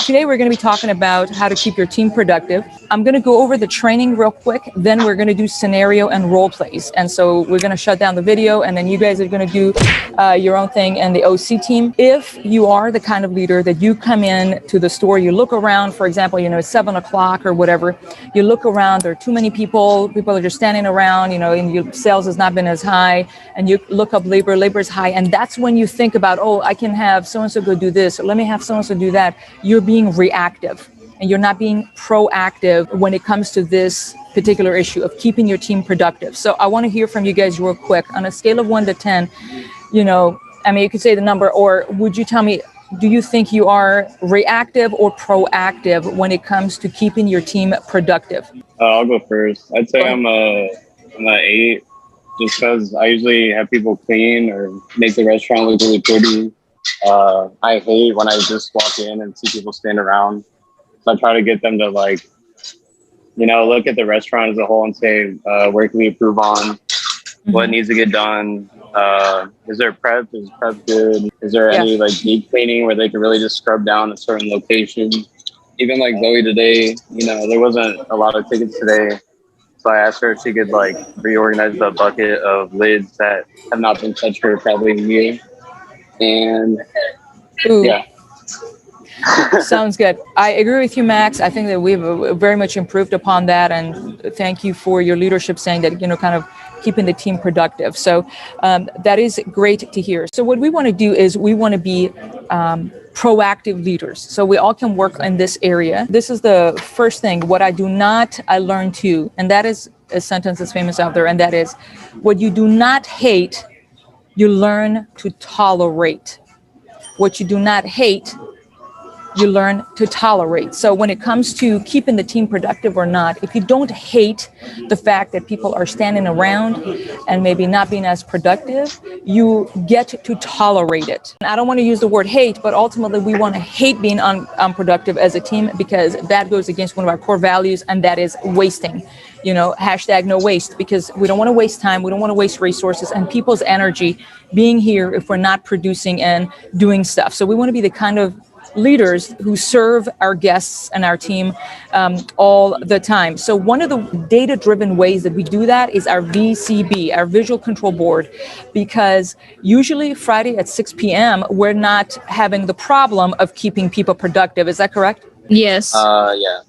Today we're going to be talking about how to keep your team productive. I'm going to go over the training real quick, then we're going to do scenario and role plays. And so we're going to shut down the video, and then you guys are going to do your own thing and the OC team. If you are the kind of leader that you come in to the store, you look around, for example, it's 7 o'clock or whatever, you look around, there are too many people are just standing around, and your sales has not been as high, and you look up labor is high, and that's when you think about, I can have so-and-so go do this, or let me have so-and-so do that. You're being reactive, and you're not being proactive when it comes to this particular issue of keeping your team productive. So I want to hear from you guys real quick. On a scale of 1 to 10, you could say the number, or would you tell me, do you think you are reactive or proactive when it comes to keeping your team productive? I'll go first. I'd say I'm a 8, just because I usually have people clean or make the restaurant look really pretty. I hate when I just walk in and see people stand around. So I try to get them to look at the restaurant as a whole and say, where can we improve on? What needs to get done? Is there prep? Is prep good? Is there any deep cleaning where they can really just scrub down a certain location? Even like Zoe today, there wasn't a lot of tickets today. So I asked her if she could reorganize the bucket of lids that have not been touched for probably a year. And yeah. Sounds good. I agree with you, Max. I think that we've very much improved upon that. And thank you for your leadership saying that, kind of keeping the team productive. So that is great to hear. So what we want to do is we want to be proactive leaders. So we all can work in this area. This is the first thing. What I do not, I learn to. And that is a sentence that's famous out there. And that is, what you do not hate, you learn to tolerate. What you do not hate, you learn to tolerate. So when it comes to keeping the team productive or not, if you don't hate the fact that people are standing around and maybe not being as productive, you get to tolerate it. And I don't want to use the word hate, but ultimately we want to hate being unproductive as a team, because that goes against one of our core values, and that is wasting. Hashtag no waste, because we don't want to waste time. We don't want to waste resources and people's energy being here if we're not producing and doing stuff. So we want to be the kind of leaders who serve our guests and our team all the time. So one of the data-driven ways that we do that is our VCB, our Visual Control Board, because usually Friday at 6 p.m., we're not having the problem of keeping people productive. Is that correct? Yes. Yeah.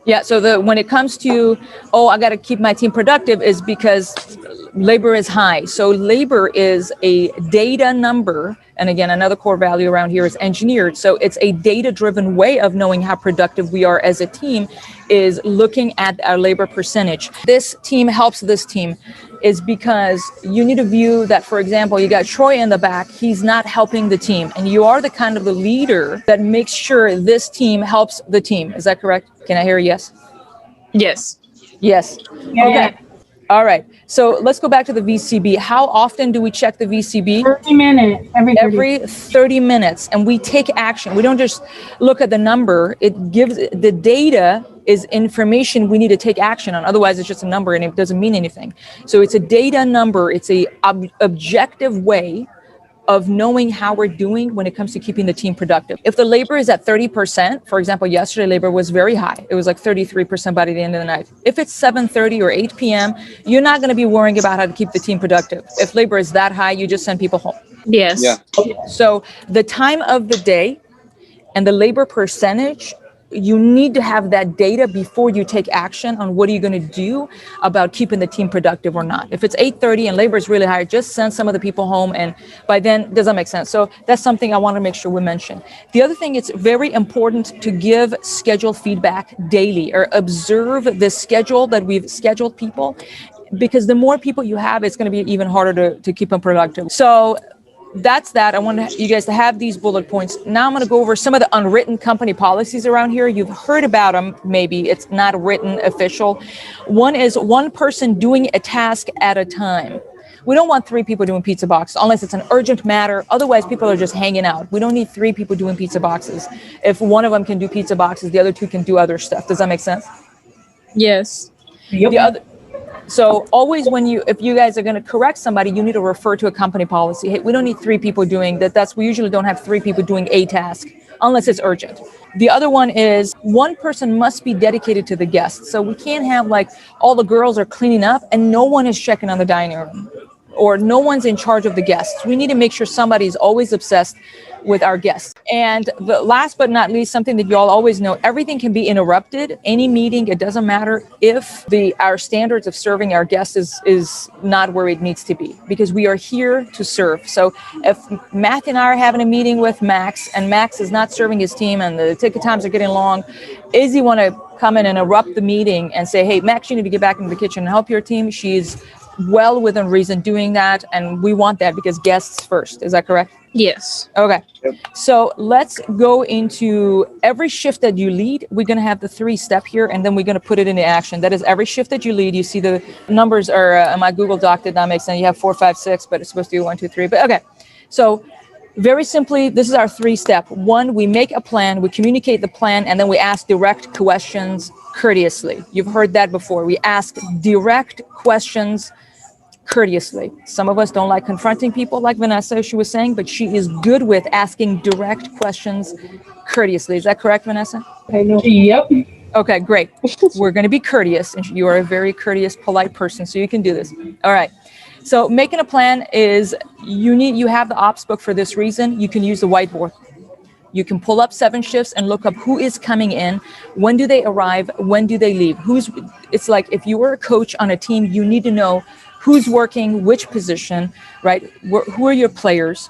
Yeah, so when it comes to, I got to keep my team productive, is because labor is high. So labor is a data number. And again, another core value around here is engineered. So it's a data-driven way of knowing how productive we are as a team, is looking at our labor percentage. This team helps this team is because you need to view that, for example, you got Troy in the back, he's not helping the team. And you are the kind of the leader that makes sure this team helps the team. Is that correct? Can I hear a yes? Yes. Yes. Yeah. Okay. All right. So let's go back to the VCB. How often do we check the VCB? 30 minutes. Every 30 minutes. And we take action. We don't just look at the number. It gives the data is information we need to take action on. Otherwise, it's just a number and it doesn't mean anything. So it's a data number. It's a objective way of knowing how we're doing when it comes to keeping the team productive. If the labor is at 30%, for example, yesterday labor was very high. It was like 33% by the end of the night. If it's 7:30 or 8 p.m., you're not going to be worrying about how to keep the team productive. If labor is that high, you just send people home. Yes. Yeah. So the time of the day and the labor percentage, you need to have that data before you take action on what are you going to do about keeping the team productive or not. If it's 8:30 and labor is really high, just send some of the people home, and by then, does that make sense? So that's something I want to make sure we mention. The other thing, it's very important to give schedule feedback daily, or observe the schedule that we've scheduled people, because the more people you have, it's going to be even harder to keep them productive. So that's that. I want you guys to have these bullet points. Now I'm going to go over some of the unwritten company policies around here. You've heard about them, maybe. It's not written, official. One is one person doing a task at a time. We don't want 3 people doing pizza boxes unless it's an urgent matter. Otherwise, people are just hanging out. We don't need 3 people doing pizza boxes. If one of them can do pizza boxes, the other 2 can do other stuff. Does that make sense? Yes. Yep. So always if you guys are going to correct somebody, you need to refer to a company policy. Hey, we don't need 3 people doing that. We usually don't have 3 people doing a task. unless it's urgent. The other one is one person must be dedicated to the guests. So we can't have like all the girls are cleaning up and no one is checking on the dining room, or no one's in charge of the guests. We need to make sure somebody's always obsessed with our guests. And the last but not least, something that you all always know, everything can be interrupted. Any meeting, it doesn't matter if our standards of serving our guests is not where it needs to be, because we are here to serve. So if Matthew and I are having a meeting with Max and Max is not serving his team and the ticket times are getting long, Izzy want to come in and interrupt the meeting and say, hey, Max, you need to get back into the kitchen and help your team. She's well within reason doing that, and we want that because guests first. Is that correct? Yes. Okay. Yep. So let's go into every shift that you lead. We're going to have the 3-step here, and then we're going to put it into action. That is every shift that you lead. You see the numbers are in my Google Doc did not make sense. You have 4, 5, 6, but it's supposed to be 1, 2, 3. But okay. So very simply, this is our 3-step. 1, we make a plan, we communicate the plan, and then we ask direct questions courteously. You've heard that before. We ask direct questions courteously. Some of us don't like confronting people, like Vanessa, she was saying, but she is good with asking direct questions courteously. Is that correct, Vanessa? I know. Yep. Okay, great. We're going to be courteous, and you are a very courteous, polite person, so you can do this. All right. So making a plan is you have the ops book for this reason. You can use the whiteboard. You can pull up 7 shifts and look up who is coming in, when do they arrive, when do they leave. It's like if you were a coach on a team, you need to know who's working, which position, right? Who are your players?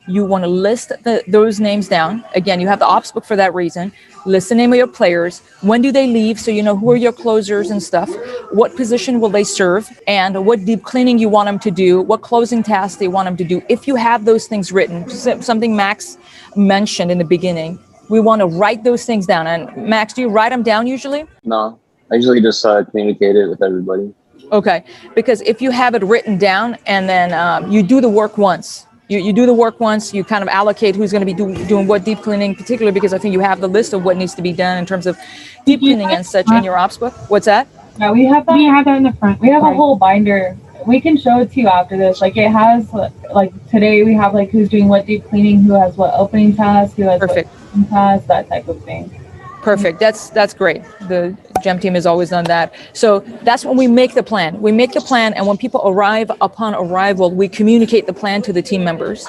You want to list those names down. Again, you have the ops book for that reason. List the name of your players. When do they leave? So you know who are your closers and stuff. What position will they serve? And what deep cleaning you want them to do. What closing tasks they want them to do. If you have those things written, something Max mentioned in the beginning, we want to write those things down. And Max, do you write them down usually? No, I usually just communicate it with everybody. Okay, because if you have it written down and then you do the work once, you do the work once, you kind of allocate who's going to be doing what deep cleaning, particularly because I think you have the list of what needs to be done in terms of deep cleaning and such in your ops book. What's that? Yeah, we have that in the front. We have a whole binder. We can show it to you after this. Like it has, like today we have like who's doing what deep cleaning, who has what opening task, who has Perfect. what cleaning task, that type of thing. Perfect. That's great. The GEM team has always done that. So that's when we make the plan. We make the plan, and when people arrive, upon arrival, we communicate the plan to the team members,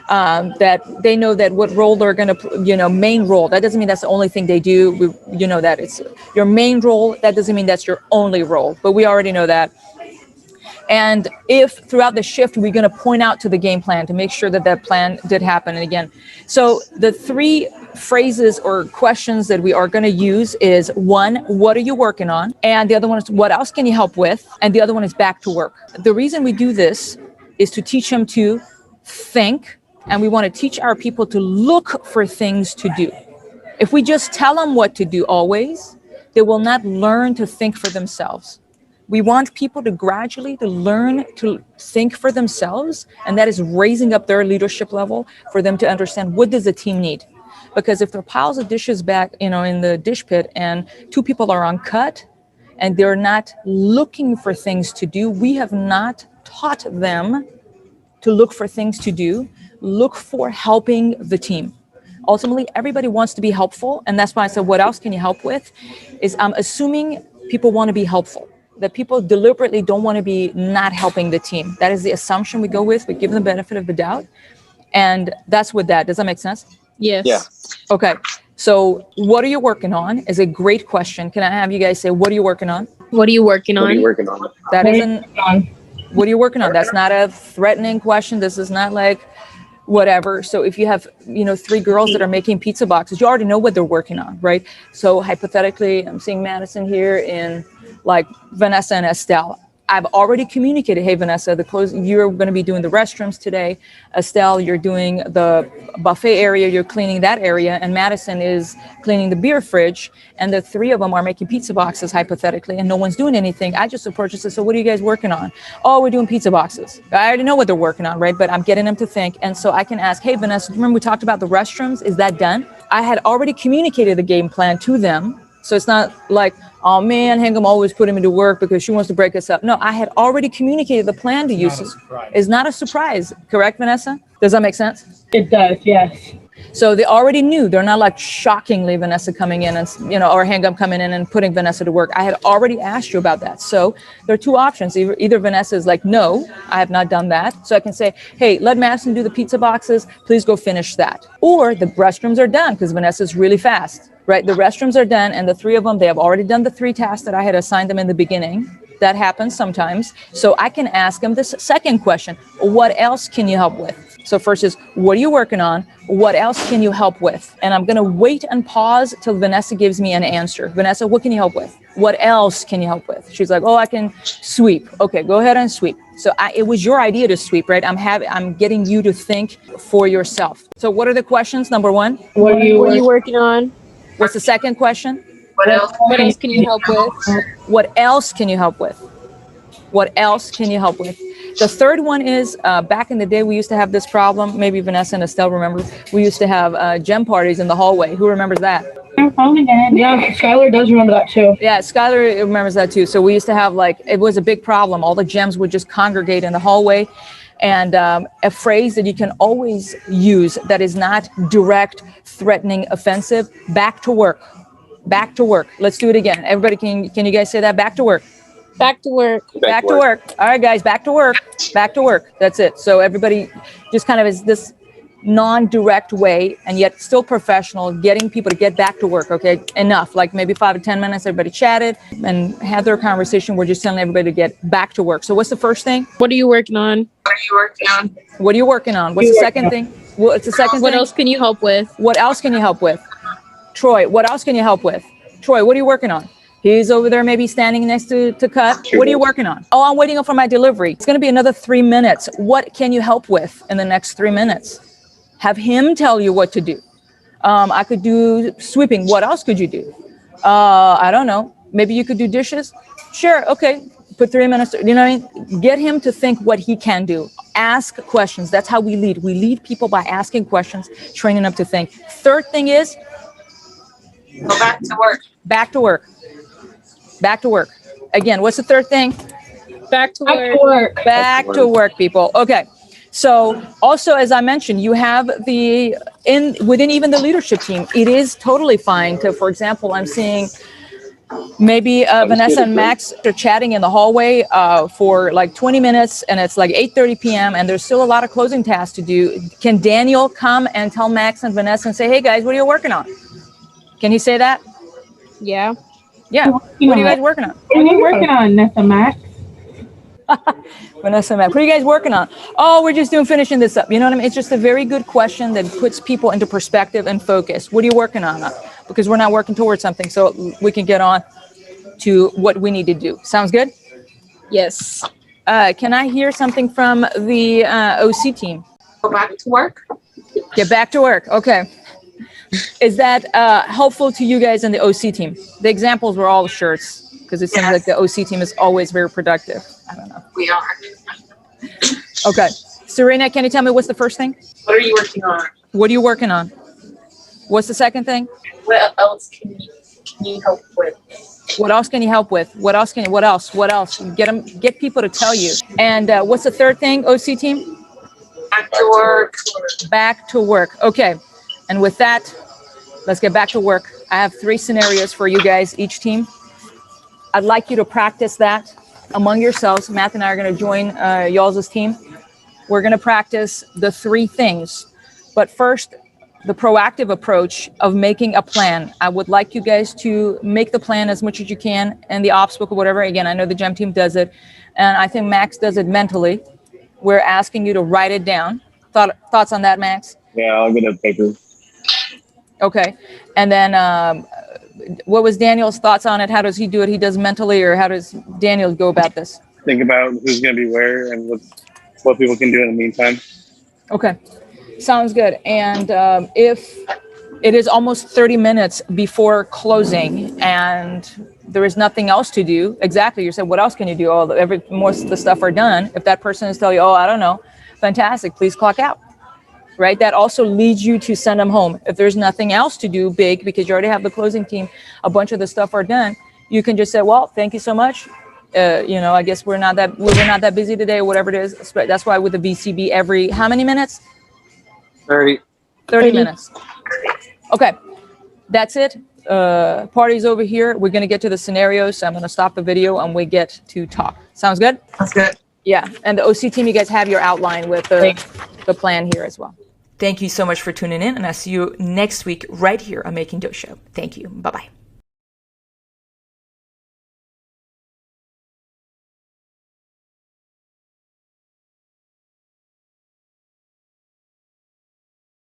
that they know that what role they're going to, main role. That doesn't mean that's the only thing they do. That it's your main role. That doesn't mean that's your only role, but we already know that. And if throughout the shift, we're going to point out to the game plan to make sure that that plan did happen. And again, so the 3 phrases or questions that we are going to use is 1, what are you working on? And the other one is, what else can you help with? And the other one is back to work. The reason we do this is to teach them to think, and we want to teach our people to look for things to do. If we just tell them what to do always, they will not learn to think for themselves. We want people to gradually to learn to think for themselves, and that is raising up their leadership level for them to understand what does the team need. Because if there are piles of dishes back, in the dish pit, and 2 people are on cut, and they're not looking for things to do, we have not taught them to look for things to do. Look for helping the team. Ultimately, everybody wants to be helpful, and that's why I said, what else can you help with? Is I'm assuming people want to be helpful. That people deliberately don't want to be not helping the team. That is the assumption we go with. We give them the benefit of the doubt. And that's with that. Does that make sense? Yes. Yeah. Okay. So what are you working on is a great question. Can I have you guys say, what are you working on? What are you working What are you on? working on? That isn't, what are you working on? That's not a threatening question. This is not like whatever. So if you have, 3 girls that are making pizza boxes, you already know what they're working on, right? So hypothetically, I'm seeing Madison here in like Vanessa and Estelle. I've already communicated, hey, Vanessa, you're going to be doing the restrooms today. Estelle, you're doing the buffet area, you're cleaning that area, and Madison is cleaning the beer fridge, and the 3 of them are making pizza boxes, hypothetically, and no one's doing anything. I just approach and say, so what are you guys working on? Oh, we're doing pizza boxes. I already know what they're working on, right? But I'm getting them to think, and so I can ask, hey, Vanessa, remember we talked about the restrooms? Is that done? I had already communicated the game plan to them, so it's not like, oh man, Hingham always put him into work because she wants to break us up. No, I had already communicated the plan to you. It's not a surprise. Correct, Vanessa? Does that make sense? It does, yes. So they already knew. They're not like shockingly Vanessa coming in and, or Hangum coming in and putting Vanessa to work. I had already asked you about that. So there are two options. Either Vanessa is like, no, I have not done that. So I can say, hey, let Madison do the pizza boxes. Please go finish that. Or the restrooms are done because Vanessa's really fast, right? The restrooms are done and the three of them, they have already done the 3 tasks that I had assigned them in the beginning. That happens sometimes. So I can ask them this second question. What else can you help with? So first is, what are you working on? What else can you help with? And I'm going to wait and pause till Vanessa gives me an answer. Vanessa, what can you help with? What else can you help with? She's like, oh, I can sweep. Okay, go ahead and sweep. So it was your idea to sweep, right? I'm getting you to think for yourself. So what are the questions? Number 1. What are you working on? What's the second question? What else can you help with? What else can you help with? What else can you help with? The third one is, back in the day, we used to have this problem. Maybe Vanessa and Estelle remember. We used to have gem parties in the hallway. Who remembers that? Yeah, Skylar does remember that too. Yeah, Skylar remembers that too. So we used to have it was a big problem. All the gems would just congregate in the hallway. And a phrase that you can always use that is not direct, threatening, offensive, back to work. Back to work. Let's do it again. Everybody, can you guys say that? Back to work. Back to work. Back to work. All right, guys, back to work. Back to work. That's it. So everybody just kind of is this non-direct way and yet still professional, getting people to get back to work. Okay, enough. Like maybe 5 to 10 minutes, everybody chatted and had their conversation. We're just telling everybody to get back to work. So what's the first thing? What are you working on? What are you working on? What's the second thing? What's the second thing? What else can you help with? What else can you help with? Troy, what else can you help with? Troy, what are you working on? He's over there maybe standing next to cut. What are you working on? Oh, I'm waiting for my delivery. It's going to be another 3 minutes. What can you help with in the next 3 minutes? Have him tell you what to do. I could do sweeping. What else could you do? I don't know. Maybe you could do dishes. Sure. Okay. Put 3 minutes. You know what I mean? Get him to think what he can do. Ask questions. That's how we lead. We lead people by asking questions, training them to think. Third thing is, go back to work. Back to work. Back to work. Again, what's the third thing? Back to work. Back to work, people. Okay. So also, as I mentioned, you have within even the leadership team, it is totally fine to, for example, I'm seeing maybe Vanessa and Max are chatting in the hallway for like 20 minutes and it's like 8:30 p.m. and there's still a lot of closing tasks to do. Can Daniel come and tell Max and Vanessa and say, hey guys, what are you working on? Can he say that? Yeah. Yeah. What are you guys working on? What are you working on, Nessa Max? Vanessa, Max, what are you guys working on? Oh, we're just finishing this up. You know what I mean? It's just a very good question that puts people into perspective and focus. What are you working on? Because we're not working towards something, so we can get on to what we need to do. Sounds good? Yes. Can I hear something from the OC team? Go back to work. Get back to work. Okay. Is that helpful to you guys in the OC team? The examples were all shirts because it seems like the OC team is always very productive. I don't know. We are. Okay. Serena, can you tell me what's the first thing? What are you working on? What are you working on? What's the second thing? What else can you help with? What else can you help with? What else? Get people to tell you. And what's the third thing, OC team? Back to work. Back to work. Okay. And with that, let's get back to work. I have 3 scenarios for you guys, each team. I'd like you to practice that among yourselves. Matt and I are going to join y'all's team. We're going to practice the 3 things. But first, the proactive approach of making a plan. I would like you guys to make the plan as much as you can in the ops book or whatever. Again, I know the GEM team does it. And I think Max does it mentally. We're asking you to write it down. Thoughts on that, Max? Yeah, I'll get a paper. Okay. And then what was Daniel's thoughts on it? How does he do it? He does mentally, or how does Daniel go about this? Think about who's going to be where and what people can do in the meantime. Okay. Sounds good. And if it is almost 30 minutes before closing and there is nothing else to do, exactly, you said, what else can you do? Most of the stuff are done. If that person is telling you, I don't know, fantastic, please clock out. Right? That also leads you to send them home. If there's nothing else to do big, because you already have the closing team, a bunch of the stuff are done, you can just say, well, thank you so much. I guess we're not that busy today, or whatever it is. That's why with the VCB, every how many minutes? 30. 30 minutes. Okay, that's it. Party's over here. We're going to get to the scenarios. So I'm going to stop the video and we get to talk. Sounds good? That's good. Yeah. And the OC team, you guys have your outline with the plan here as well. Thank you so much for tuning in. And I'll see you next week right here on Making Dough Show. Thank you. Bye-bye.